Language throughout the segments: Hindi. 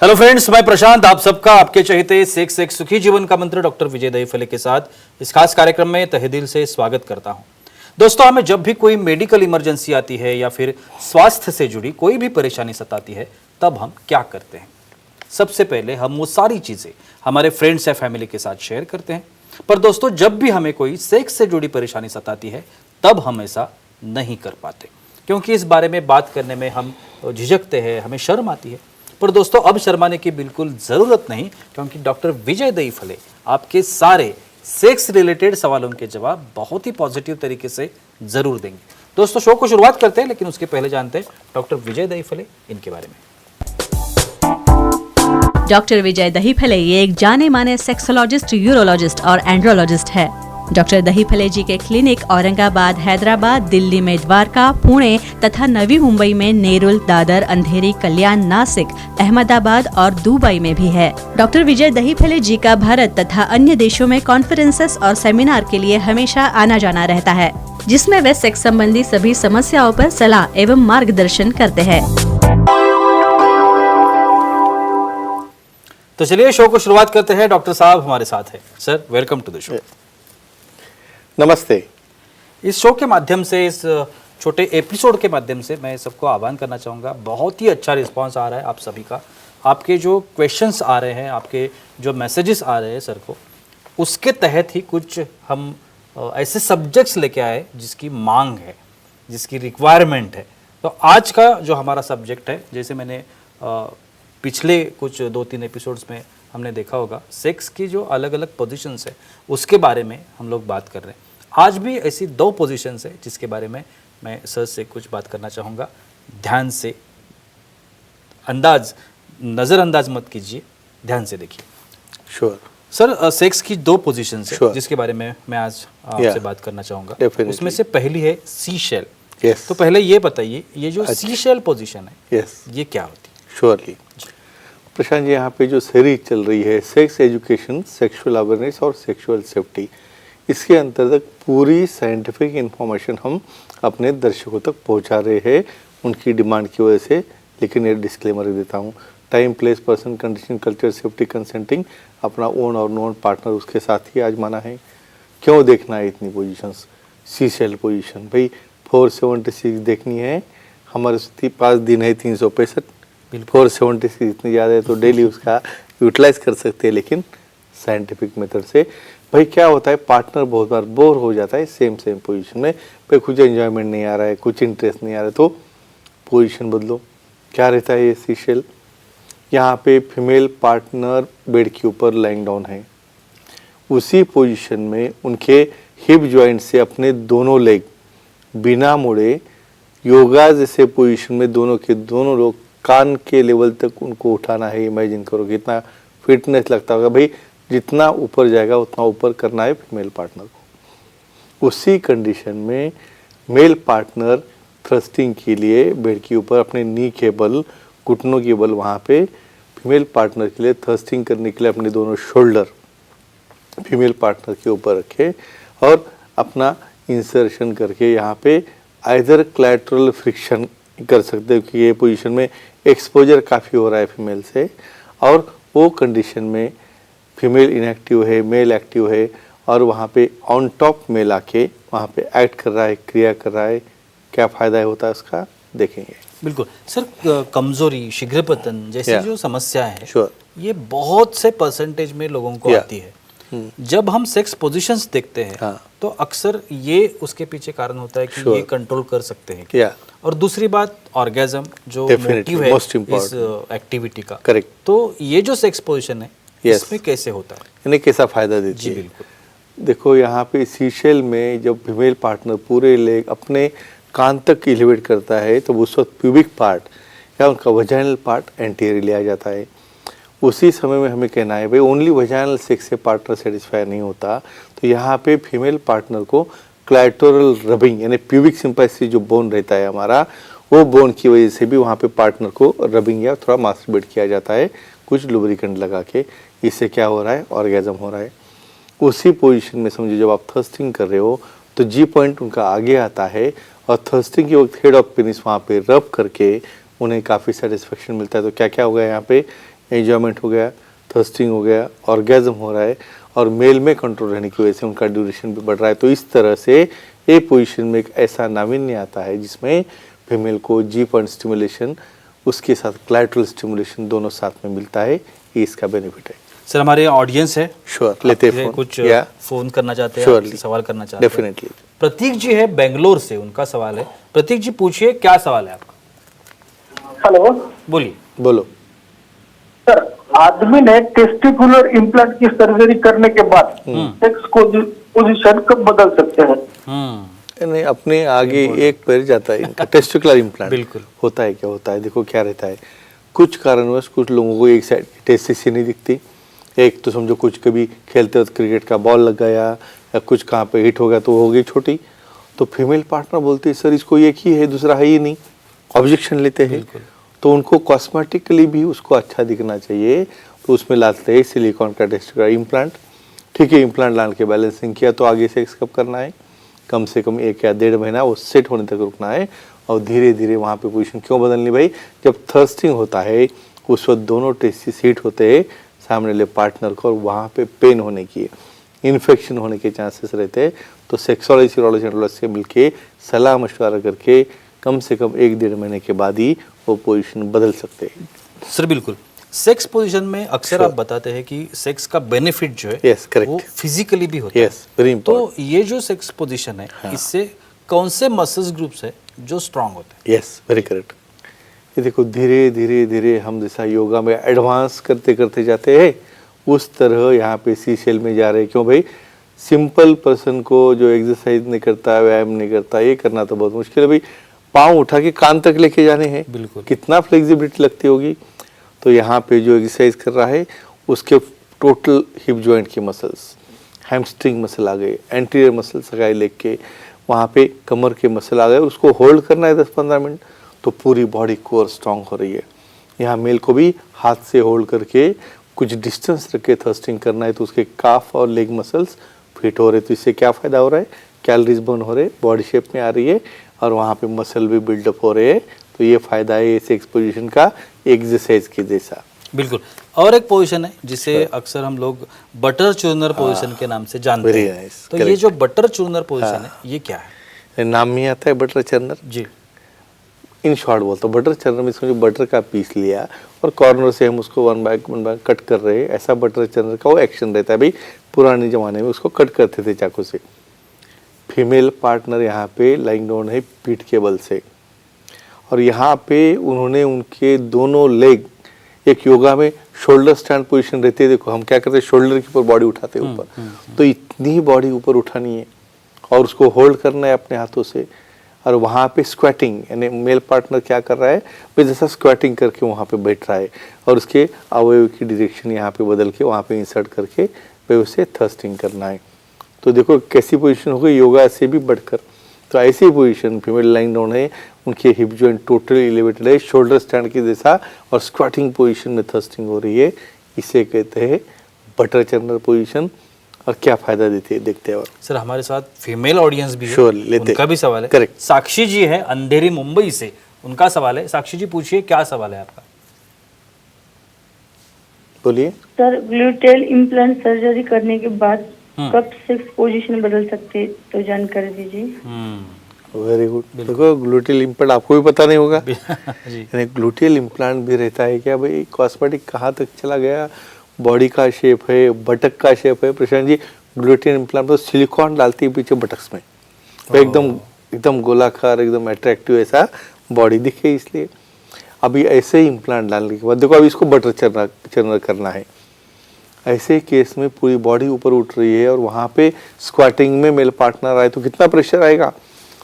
हेलो फ्रेंड्स, मैं प्रशांत आप सबका आपके चहेते सेक्स एक सुखी जीवन का मंत्र डॉक्टर विजय दहीफले के साथ इस खास कार्यक्रम में तहे दिल से स्वागत करता हूं। दोस्तों, हमें जब भी कोई मेडिकल इमरजेंसी आती है या फिर स्वास्थ्य से जुड़ी कोई भी परेशानी सताती है, तब हम क्या करते हैं? सबसे पहले हम वो सारी चीजें हमारे फ्रेंड्स या फैमिली के साथ शेयर करते हैं। पर दोस्तों, जब भी हमें कोई सेक्स से जुड़ी परेशानी सताती है, तब हम ऐसा नहीं कर पाते, क्योंकि इस बारे में बात करने में हम झिझकते हैं, हमें शर्म आती है। पर दोस्तों, अब शर्माने की बिल्कुल ज़रूरत नहीं, क्योंकि डॉक्टर विजय दहीफले आपके सारे सेक्स रिलेटेड सवालों के जवाब बहुत ही पॉजिटिव तरीके से ज़रूर देंगे। दोस्तों, शो को शुरुआत करते हैं, लेकिन उसके पहले जानते हैं डॉक्टर विजय दहीफले इनके बारे में। डॉक्टर विजय दहीफले ये एक जाने माने सेक्सोलॉजिस्ट, यूरोलॉजिस्ट और एंड्रोलॉजिस्ट है। डॉक्टर दहीफले जी के क्लिनिक औरंगाबाद, हैदराबाद, दिल्ली में द्वारका, पुणे तथा नवी मुंबई में नेरुल, दादर, अंधेरी, कल्याण, नासिक, अहमदाबाद और दुबई में भी है। डॉक्टर विजय दहीफले जी का भारत तथा अन्य देशों में कॉन्फ्रेंसेस और सेमिनार के लिए हमेशा आना जाना रहता है, जिसमें वे सेक्स संबंधी सभी समस्याओं पर सलाह एवं मार्गदर्शन करते हैं। तो चलिए शो को शुरुआत करते हैं। डॉक्टर साहब हमारे साथ है। Sir, welcome to the show. नमस्ते। इस शो के माध्यम से, इस छोटे एपिसोड के माध्यम से मैं सबको आह्वान करना चाहूँगा। बहुत ही अच्छा रिस्पांस आ रहा है आप सभी का। आपके जो क्वेश्चंस आ रहे हैं, आपके जो मैसेजेस आ रहे हैं सर को, उसके तहत ही कुछ हम ऐसे सब्जेक्ट्स लेके आए जिसकी मांग है, जिसकी रिक्वायरमेंट है। तो आज का जो हमारा सब्जेक्ट है, जैसे मैंने पिछले कुछ 2-3 एपिसोड्स में हमने देखा होगा, सेक्स की जो अलग अलग पोजीशंस है उसके बारे में हम लोग बात कर रहे हैं। आज भी ऐसी 2 पोजीशंस है जिसके बारे में मैं सर से कुछ बात करना चाहूँगा। ध्यान से, नज़रअंदाज मत कीजिए, ध्यान से देखिए। श्योर सर, सेक्स की 2 पोजीशंस है Sure. जिसके बारे में मैं आज आपसे बात करना चाहूँगा। उसमें से पहली है सी शेल। Yes. तो पहले ये बताइए, ये जो सी शेल पोजीशन है, Yes. ये क्या होती है? श्योरली प्रशांत जी, यहाँ पे जो सीरीज चल रही है सेक्स एजुकेशन, सेक्सुअल अवेयरनेस और सेक्सुअल सेफ्टी, इसके अंतर्गत पूरी साइंटिफिक इंफॉर्मेशन हम अपने दर्शकों तक पहुँचा रहे हैं उनकी डिमांड की वजह से। लेकिन ये डिस्क्लेमर देता हूँ, time, place, person, condition, culture, safety, consenting, अपना ओन और नॉन पार्टनर उसके साथ ही आजमाना है। क्यों देखना है इतनी पोजीशंस? सी शेल पोजीशन भाई 476 देखनी है, हमारे पास दिन है 365, 476 इतनी ज़्यादा है तो डेली उसका यूटिलाइज कर सकते हैं। लेकिन साइंटिफिक मेथड से भाई क्या होता है, पार्टनर बहुत बार बोर हो जाता है सेम पोजीशन में, भाई कुछ एंजॉयमेंट नहीं आ रहा है, कुछ इंटरेस्ट नहीं आ रहा है, तो पोजीशन बदलो। क्या रहता है ये सी शेल? यहाँ पे फीमेल पार्टनर बेड के ऊपर लाइंग डाउन है, उसी पोजीशन में उनके हिप जॉइंट से अपने दोनों लेग बिना मुड़े, योगा जैसे पोजीशन में दोनों के दोनों लोग कान के लेवल तक उनको उठाना है। इमेजिन करो कितना फिटनेस लगता होगा भाई, जितना ऊपर जाएगा उतना ऊपर करना है फीमेल पार्टनर को। उसी कंडीशन में मेल पार्टनर थ्रस्टिंग के लिए बेड के ऊपर अपने नी के बल, घुटनों के बल वहाँ पे फीमेल पार्टनर के लिए थ्रस्टिंग करने के लिए अपने दोनों शोल्डर फीमेल पार्टनर के ऊपर रखे और अपना इंसर्शन करके यहाँ पे आइदर क्लैटरल फ्रिक्शन कर सकते हो कि ये पोजीशन में एक्सपोजर काफ़ी हो रहा है फीमेल से, और वो कंडीशन में फीमेल इनएक्टिव है, मेल एक्टिव है, और वहाँ पे ऑन टॉप मेल आके वहाँ पे एक्ट कर रहा है, क्रिया कर रहा है। क्या फ़ायदा होता है उसका, देखेंगे। बिल्कुल सर, कमजोरी, शीघ्रपतन जैसी जो समस्या है, Sure. ये बहुत से परसेंटेज में लोगों को आती है। जब हम सेक्स पोजीशंस देखते हैं, हाँ। तो अक्सर ये उसके पीछे कारण होता है कि Sure. ये कंट्रोल कर सकते हैं। Yeah. और दूसरी बात, ऑर्गेजम जो Definitely, मोटिव है most इस important. एक्टिविटी का। Correct. तो ये जो सेक्स पोजीशन है, Yes. इसमें कैसे होता है? इन्हें कैसा फ़ायदा देती जी है? बिल्कुल। देखो यहाँ पे सीशेल में जब फीमेल पार्टनर पूरे लेग अपने कान तक एलिवेट करता है, तो उस वक्त प्यूबिक पार्ट या उनका वजाइनल पार्ट एंटीरियरली आ जाता है। उसी समय में हमें कहना है भाई ओनली वजाइनल सेक्स से पार्टनर सेटिस्फाई नहीं होता, तो यहाँ पे फीमेल पार्टनर को क्लैटोरल रबिंग यानी प्यूबिक सिंपैथी जो बोन रहता है हमारा, वो बोन की वजह से भी वहाँ पे पार्टनर को रबिंग या थोड़ा मास्टरबेट किया जाता है कुछ लुब्रिकेंट लगा के। इससे क्या हो रहा है, ऑर्गेजम हो रहा है। उसी पोजीशन में समझो जब आप थर्स्टिंग कर रहे हो तो जी पॉइंट उनका आगे आता है और थर्स्टिंग के वक्त हेड ऑफ पेनिस वहाँ पे रब करके उन्हें काफ़ी सेटिस्फेक्शन मिलता है। तो क्या क्या होगा यहाँ पे, एंजॉयमेंट हो गया, थर्स्टिंग हो गया, ऑर्गेज्म हो रहा है और मेल में कंट्रोल रहने की वजह से उनका ड्यूरेशन भी बढ़ रहा है। तो इस तरह से ए पोजीशन में एक ऐसा नावीन्य आता है जिसमें फीमेल को जी पॉइंट स्टिमुलेशन उसके साथ क्लाइटरल स्टिमुलेशन दोनों साथ में मिलता है, ये इसका बेनिफिट है। सर हमारे ऑडियंस है, श्योर, लेते आपसे हैं कुछ या फोन करना चाहते हैं, Surely. आपसे सवाल करना चाहते हैं। डेफिनेटली। प्रतीक जी है बेंगलोर से, उनका सवाल है। प्रतीक जी पूछिए, क्या सवाल है आपका? हेलो बोलिए। बोलो। सर, आदमी ने टेस्टिकुलर इम्प्लांट की सर्जरी करने के बाद सेक्स पोजीशन कब बदल सकते हैं? नहीं, अपने आगे एक पैर जाता है इनका टेस्टिकुलर इम्प्लांट। बिल्कुल। होता है क्या होता है, देखो क्या रहता है, कुछ कारणवश कुछ लोगों को एक साइड टेस्टिस ही नहीं दिखती। एक तो समझो कुछ कभी खेलते वक्त क्रिकेट का बॉल लग गया या कुछ कहाँ पे हिट हो गया तो हो गई छोटी, तो फीमेल पार्टनर बोलती है सर इसको एक ही है, दूसरा है ही नहीं, ऑब्जेक्शन लेते हैं। तो उनको कॉस्मेटिकली भी उसको अच्छा दिखना चाहिए, तो उसमें लाते हैं सिलिकॉन का टेस्टिकुलर इम्प्लांट। ठीक है, इम्प्लांट लाने के बैलेंसिंग किया तो आगे सेक्स कब करना है, कम से कम 1 या 1.5 महीना वो सेट होने तक रुकना है और धीरे धीरे वहाँ पे पोजीशन क्यों बदलनी भाई, जब थर्स्टिंग होता है उस वक्त दोनों टेस्टिस हीट होते हैं सामने वाले पार्टनर को और वहाँ पे पेन होने की, इन्फेक्शन होने के चांसेस रहते हैं। तो सेक्सोलॉजी यूरोलॉजी से मिलके सलाह मशवरा करके कम से कम 1-1.5 महीने के बाद ही वो पोजीशन बदल सकते हैं। सर बिल्कुल, सेक्स पोजीशन में अक्सर आप बताते हैं कि सेक्स का बेनिफिट जो है Yes, correct. वो फिजिकली भी होता है। Yes, very important. तो ये जो सेक्स पोजीशन है, इससे कौन से मसल्स ग्रुप्स है जो स्ट्रांग होते हैं? Yes, very correct. ये देखो धीरे धीरे धीरे हम जैसा योगा में एडवांस करते करते जाते हैं उस तरह यहाँ पे सीशेल में जा रहे हैं। क्यों भाई, सिंपल पर्सन को जो एक्सरसाइज नहीं करता, व्यायाम नहीं करता, ये करना तो बहुत मुश्किल है भाई। पाँव उठा के कान तक लेके जाने हैं, बिल्कुल। कितना फ्लेक्सिबिलिटी लगती होगी। तो यहाँ पे जो एक्सरसाइज कर रहा है उसके टोटल हिप जॉइंट की मसल्स, हैमस्ट्रिंग मसल आ गए, एंटीरियर मसल सगाई लेग के, वहाँ पे कमर के मसल आ गए, उसको होल्ड करना है 10-15 मिनट, तो पूरी बॉडी कोर स्ट्रांग हो रही है। यहाँ मेल को भी हाथ से होल्ड करके कुछ डिस्टेंस रख के थर्स्टिंग करना है, तो उसके काफ और लेग मसल्स फिट हो रहे। तो इससे क्या फ़ायदा हो रहा है, कैलोरीज बर्न हो रहे, बॉडी शेप में आ रही है और वहाँ पे मसल भी बिल्डअप हो रहे हैं। तो ये फ़ायदा है इस एक्सपोजिशन का एक्सरसाइज के जैसा। बिल्कुल। और एक पोजीशन है जिसे अक्सर हम लोग बटर चूर्नर पोजीशन के नाम से जानते Very हैं। nice, तो ये correct. जो बटर चूर्नर पोजीशन है, ये क्या है? नाम में आता है बटर चर्नर। जी। इन शॉर्ट बोलता हूँ, बटर चर्नर में समझो बटर का पीस लिया और कॉर्नर से हम उसको वन बाय कट कर रहे हैं, ऐसा बटर चर्नर का वो एक्शन रहता है भाई। पुराने ज़माने में उसको कट करते थे चाकू से। फीमेल पार्टनर यहाँ पे लाइंग डाउन है पीठ के बल से और यहाँ पे उन्होंने उनके दोनों लेग, एक योगा में शोल्डर स्टैंड पोजीशन रहती है, देखो हम क्या करते हैं शोल्डर के ऊपर बॉडी उठाते हैं ऊपर, तो इतनी बॉडी ऊपर उठानी है और उसको होल्ड करना है अपने हाथों से। और वहाँ पे स्क्वाटिंग, यानी मेल पार्टनर क्या कर रहा है भाई, जैसा स्क्वाटिंग करके वहाँ पे बैठ रहा है और उसके अवयव की डायरेक्शन यहाँ पे बदल के वहाँ पे इंसर्ट करके भाई उसे थर्स्टिंग करना है। तो देखो कैसी पोजीशन हो गई योगा से भी बढ़कर। तो ऐसी पोजीशन फीमेल लाइंग डाउन है, उनके हिप जॉइंट टोटली एलिवेटेड है, शोल्डर स्टैंड की जैसा, और स्क्वाटिंग पोजीशन में थर्स्टिंग हो रही है। इसे कहते हैं बटर चर्नर पोजीशन। और क्या फायदा देती है देखते हैं। और सर हमारे साथ फीमेल ऑडियंस भी है, Sure, लेते। उनका भी सवाल है। Correct. साक्षी जी है अंधेरी मुंबई से, उनका सवाल है। साक्षी जी पूछिए, क्या सवाल है आपका? बोलिए। सर, ग्लूटेल इम्प्लांट सर्जरी करने के बाद कब सेक्स पोजीशन बदल सकते हैं, तो जानकारी दीजिए। Very good. देखो ग्लूटेल इम्प्लांट आपको भी पता नहीं होगा। जी। यानी ग्लूटेल इम्प्लांट भी रहता है क्या भाई, कॉस्मेटिक कहाँ तक चला गया, बॉडी का शेप है, बटक का शेप है। प्रशांत जी ग्लूटेल इम्प्लांट तो सिलिकॉन डालती है पीछे बटक्स में, तो एकदम गोलाकार, एकदम अट्रैक्टिव ऐसा बॉडी दिखे। इसलिए अभी ऐसे ही इम्प्लांट डालने के बाद देखो अभी इसको बटर चर्नर करना है। ऐसे केस में पूरी बॉडी ऊपर उठ रही है और वहाँ पे स्क्वाटिंग में मेल पार्टनर आए तो कितना प्रेशर आएगा।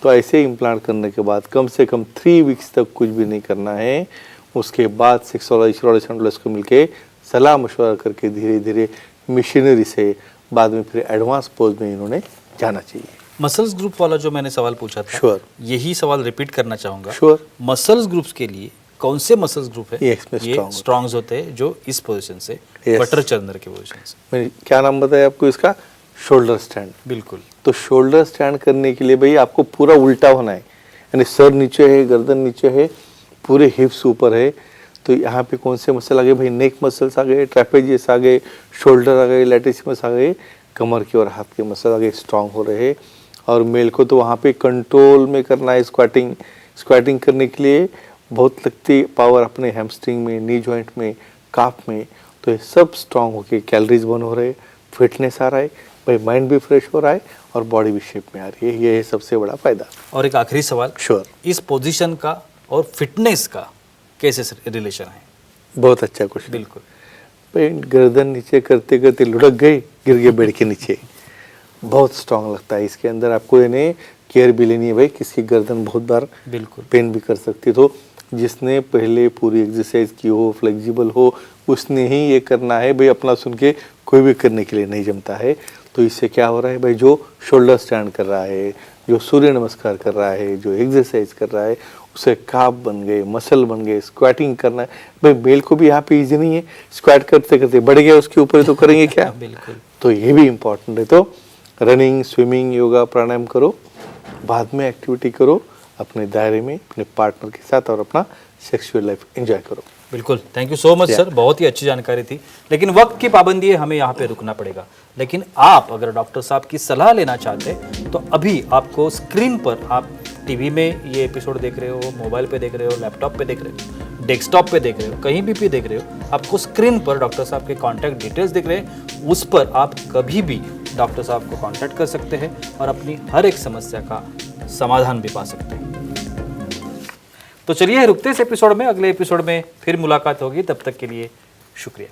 तो ऐसे इम्प्लांट करने के बाद कम से कम 3 वीक्स तक कुछ भी नहीं करना है। उसके बाद सेक्सोलॉजिस्ट को मिलके सलाह मशवरा करके धीरे धीरे मशीनरी से बाद में फिर एडवांस पोज में इन्होंने जाना चाहिए। मसल्स ग्रुप वाला जो मैंने सवाल पूछा था, Sure. यही सवाल रिपीट करना चाहूंगा। Sure. मसल्स ग्रुप्स के लिए कौन से मसल्स ग्रुप है ये इसमें strong स्ट्रॉन्ग्स होते हैं जो इस पोजीशन से, Yes. बटर चर्नर के पोजीशन से? मैंने क्या नाम बताया आपको इसका, शोल्डर स्टैंड। बिल्कुल। तो शोल्डर स्टैंड करने के लिए भाई आपको पूरा उल्टा होना है, यानी सर नीचे है, गर्दन नीचे है, पूरे हिप्स ऊपर है। तो यहाँ पे कौन से मसल आ गए भाई, नेक मसल्स आ गए, ट्रेपेजियस आ गए, शोल्डर आ गए, लैटिसिमस आ गए, कमर के और हाथ के मसल आ गए स्ट्रांग हो रहे। और मेल को तो वहाँ पे कंट्रोल में करना है स्क्वाटिंग करने के लिए बहुत लगती पावर अपने हैमस्ट्रिंग में, नी जॉइंट में, काफ में। तो ये सब स्ट्रांग होके कैलोरीज बर्न हो रहे, फिटनेस आ रहा है भाई, माइंड भी फ्रेश हो रहा है और बॉडी भी शेप में आ रही है। ये है सबसे बड़ा फायदा। और एक आखिरी सवाल, श्योर, इस पोजीशन का और फिटनेस का कैसे रिलेशन है? बहुत अच्छा क्वेश्चन। बिल्कुल, भाई गर्दन नीचे करते करते लुढ़क गई, गिर गए बेड के नीचे, बहुत स्ट्रांग लगता है। इसके अंदर आपको यानी केयर भी लेनी है भाई, किसी गर्दन बहुत बार बिल्कुल पेन भी कर सकती है। तो जिसने पहले पूरी एक्सरसाइज की हो, फ्लेक्सिबल हो, उसने ही ये करना है भाई। अपना सुन के कोई भी करने के लिए नहीं जमता है। तो इससे क्या हो रहा है भाई, जो शोल्डर स्टैंड कर रहा है, जो सूर्य नमस्कार कर रहा है, जो एक्सरसाइज कर रहा है, उसे काफ बन गए, मसल बन गए। स्क्वाटिंग करना है भाई, मेल को भी यहाँ पे इजी नहीं है, स्क्वाट करते करते बढ़ गया, उसके ऊपर तो करेंगे क्या। बिल्कुल, तो ये भी इम्पोर्टेंट है। तो रनिंग, स्विमिंग, योगा, प्राणायाम करो, बाद में एक्टिविटी करो अपने दायरे में, अपने पार्टनर के साथ, और अपना सेक्सुअल लाइफ एंजॉय करो। बिल्कुल। Thank you so much sir, बहुत ही अच्छी जानकारी थी। लेकिन वक्त की पाबंदी है, हमें यहाँ पे रुकना पड़ेगा। लेकिन आप अगर डॉक्टर साहब की सलाह लेना चाहते हैं तो अभी आपको स्क्रीन पर, आप टीवी में ये एपिसोड देख रहे हो, मोबाइल पे देख रहे हो, लैपटॉप पे देख रहे हो, डेस्कटॉप पे देख रहे हो, कहीं भी देख रहे हो, आपको स्क्रीन पर डॉक्टर साहब के कॉन्टैक्ट डिटेल्स दिख रहे हैं। उस पर आप कभी भी डॉक्टर साहब को कॉन्टैक्ट कर सकते हैं और अपनी हर एक समस्या का समाधान भी पा सकते हैं। तो चलिए रुकते इस एपिसोड में, अगले एपिसोड में फिर मुलाकात होगी। तब तक के लिए शुक्रिया।